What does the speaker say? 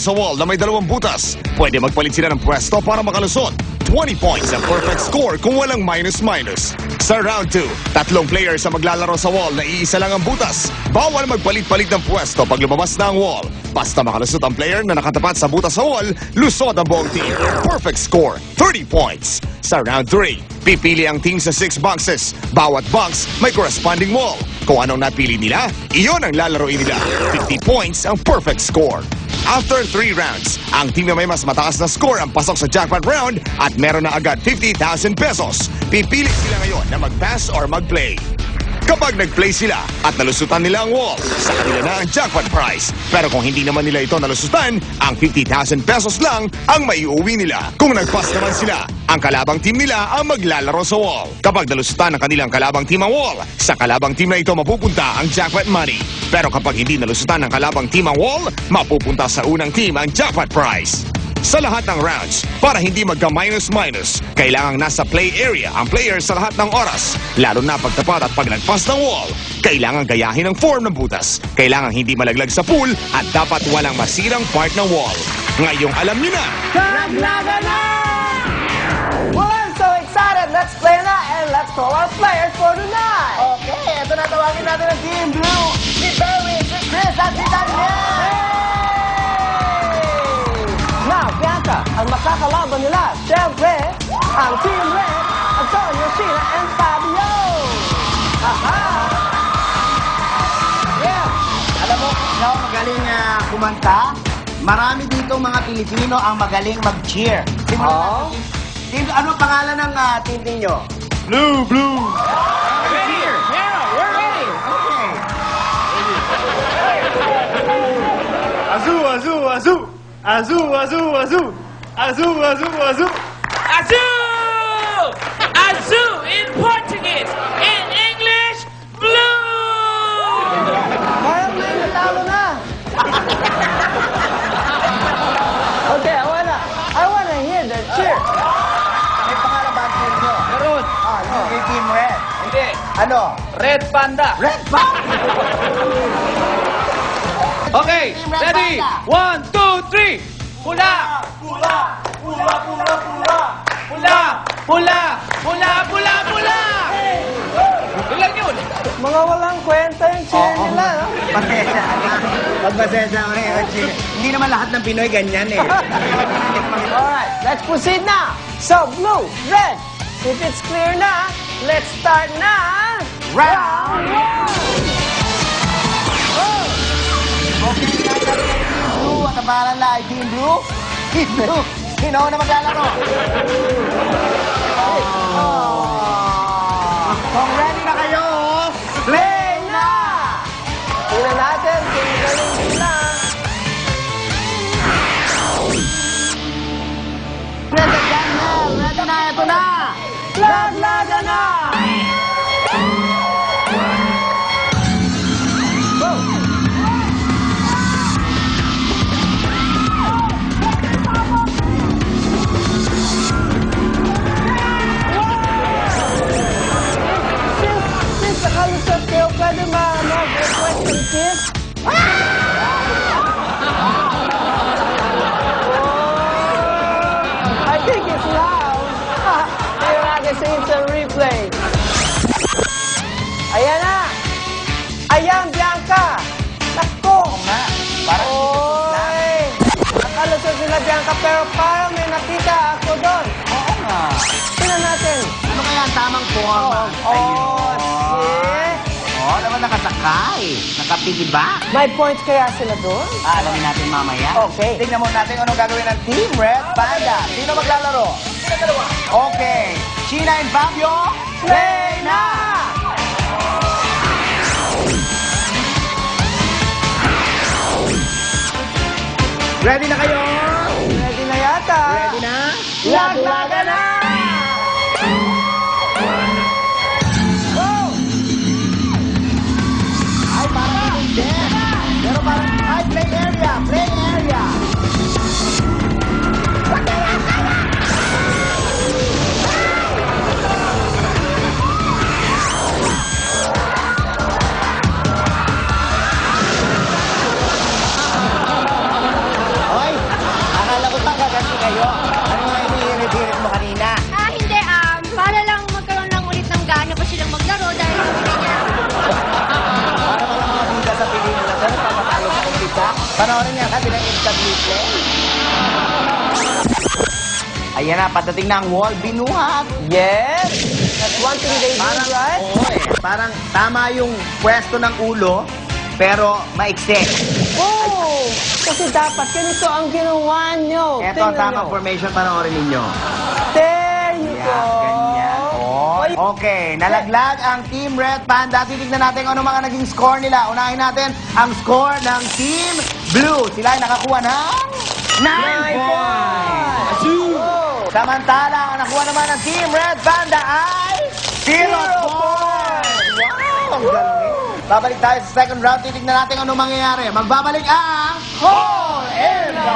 sa wall na may 2 butas. Pwede magpalit sila ng pwesto para makalusot. 20 points ang perfect score kung walang minus-minus. Sa round 2, 3 players ang maglalaro sa wall na iisa lang ang butas. Bawal magpalit-palit ng pwesto pag lumabas na ang wall. Basta makalusot ang player na nakatapat sa butas sa wall, lusot ang buong team. Perfect score, 30 points. Sa round 3, pipili ang team sa 6 boxes. Bawat box may corresponding wall. Kung anong napili nila, iyon ang lalaroin nila. 50 points ang perfect score. After 3 rounds, ang team na may mas mataas na score ang pasok sa jackpot round at meron na agad 50,000 pesos. Pipili sila ngayon na mag-pass or mag-play. Kapag nag-play sila at nalusutan nila ang wall, sa kanila na ang jackpot prize. Pero kung hindi naman nila ito nalusutan, ang 50,000 pesos lang ang maiuwi nila. Kung nag-pass naman sila, ang kalabang team nila ang maglalaro sa wall. Kapag nalusutan ng kanilang kalabang team ang wall, sa kalabang team na ito mapupunta ang jackpot money. Pero kapag hindi nalusutan ng kalabang team ang wall, mapupunta sa unang team ang jackpot prize. Sa lahat ng rounds, para hindi magka-minus-minus, kailangang nasa play area ang player sa lahat ng oras. Lalo na pagtapat at paglagpas ng wall, kailangan gayahin ang form ng butas. Kailangan hindi malaglag sa pool at dapat walang masirang part ng wall. Ngayong alam nyo na! Laglaga na! Well, I'm so excited! Let's play na and let's call our players for tonight! Okay, ito na tawagin natin ang Team Blue! Si Barry, si Chris, at si Daniel! Now, Bianca, ang makakalaban nila, siyempre, ang Team Red, Antonio, Sheila, and Fabio! Aha! Yeah! Alam mo, ikaw magaling kumanta. Marami dito mga Pilipino ang magaling mag-cheer. Oh? Team, ano pangalan ng team ninyo? Blue, blue. Ready? Yeah, we're ready. Okay. Azul, azul, azul. Azul, azul, azul. Azul, azul, azul. Azul! Azul in Portuguese. In English, blue! Parang may natalo na! Okay, I wanna hear the cheer! May pangalan ba ang team nyo? Meron. Yung Team Red. Hindi. Ano? Red Panda. Red Panda! Okay, Team Red ready? Panda. 1, 2, 3. Pula! Pula, pula, pula, pula. Pula! Pula! Pula! Pula! Pula! Ilan yun? Mga walang kwenta yung cheer nila, no? Pasensya ka na. Magpasensya ka na yung cheer. Hindi naman lahat ng Pinoy ganyan eh. Alright, let's proceed now! So, blue, red, if it's clear na, let's start na! Round 1! Okay, Team Blue. At ang pangalan na ay Team Blue. Team Blue. Sino na maglalaro? Kung ready na kayo, play na! Tingnan natin kung galing sila. Ready Daniel. Ready na, ito na. Laglaga na! Since nakalusot kayo, pwede mag-request ng kiss? I think it's loud. Here natin sa instant replay. Ayan na! Ayan, Bianca! Takbo! nga. Parang Oy! Nakalusot sila, Bianca, pero parang may nakita ako doon. Oo nga. Tingnan natin. Ano kaya ang tamang forma? Oh, see? Oo, naman nakasakay. Nakapigibak. May points kaya sila doon? Alamin natin mamaya. Okay. Tingnan mo natin anong gagawin ng Team Red Panda. Sino maglalaro? Sino dalawa? Okay. Sheila and Fabio, play na! Ready na kayo? Ready na yata. Ready na? Laglaga na! Go! Ay, parang hindi. Pero parang, ay, play area, play area. kayo. Ano nga inihirit-hirit mo kanina? Hindi, para lang magkaroon lang ulit ng gana pa silang maglaro dahil hindi niya. Para mga bida sa pelikula na nagpapatalo sa umpisa. Panoorin niya kasi ng instantly play. Ayan na, patating na ang wall. Binuhat. Yes! That's one thing they do, Parang, right? oo eh. Parang tama yung pwesto ng ulo, pero maikse. Oh! Kasi dapat ganito ang ginawa nyo. Ito ang Tingnan tamang nyo. formation, panoorin ninyo. There you go. Yeah, ganyan. Oh, okay, nalaglag ang Team Red Panda. Titignan natin kung ano mga naging score nila. Unahin natin ang score ng Team Blue. Sila ay nakakuha ng 9 points. Samantala, ang nakuha naman ng Team Red Panda ay 0 points. Wow, ang galing. Babalik tayo sa second round. Titignan natin ano mangyayari. Magbabalik ang Hall in the